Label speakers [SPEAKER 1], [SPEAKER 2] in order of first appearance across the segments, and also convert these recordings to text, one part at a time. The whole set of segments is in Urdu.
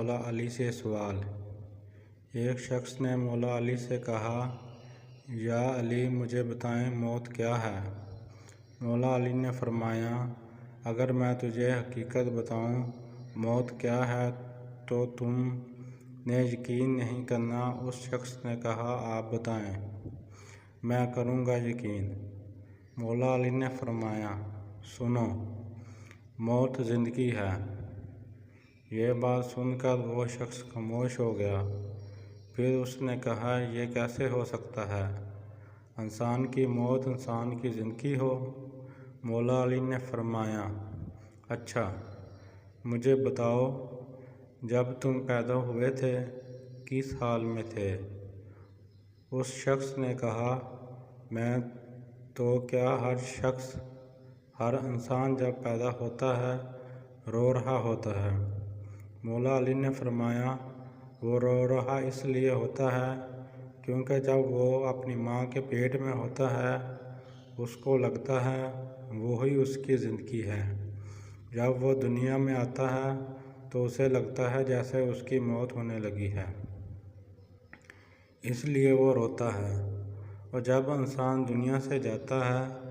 [SPEAKER 1] مولا علی سے سوال۔ ایک شخص نے مولا علی سے کہا، یا علی مجھے بتائیں موت کیا ہے؟ مولا علی نے فرمایا، اگر میں تجھے حقیقت بتاؤں موت کیا ہے تو تم نے یقین نہیں کرنا۔ اس شخص نے کہا، آپ بتائیں، میں کروں گا یقین۔ مولا علی نے فرمایا، سنو، موت زندگی ہے۔ یہ بات سن کر وہ شخص خاموش ہو گیا۔ پھر اس نے کہا، یہ کیسے ہو سکتا ہے؟ انسان کی موت انسان کی زندگی ہو؟ مولا علی نے فرمایا، اچھا مجھے بتاؤ، جب تم پیدا ہوئے تھے کس حال میں تھے؟ اس شخص نے کہا، میں تو کیا، ہر انسان جب پیدا ہوتا ہے رو رہا ہوتا ہے۔ مولا علی نے فرمایا، وہ رو رہا اس لیے ہوتا ہے کیونکہ جب وہ اپنی ماں کے پیٹ میں ہوتا ہے اس کو لگتا ہے وہی اس کی زندگی ہے۔ جب وہ دنیا میں آتا ہے تو اسے لگتا ہے جیسے اس کی موت ہونے لگی ہے، اس لیے وہ روتا ہے۔ اور جب انسان دنیا سے جاتا ہے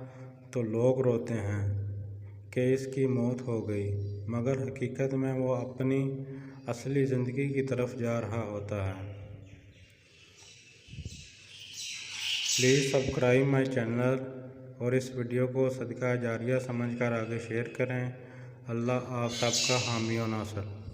[SPEAKER 1] تو لوگ روتے ہیں کہ اس کی موت ہو گئی، مگر حقیقت میں وہ اپنی اصلی زندگی کی طرف جا رہا ہوتا ہے۔ پلیز سبسکرائب مائی چینل اور اس ویڈیو کو صدقہ جاریہ سمجھ کر آگے شیئر کریں۔ اللہ آپ سب کا حامی و ناصر۔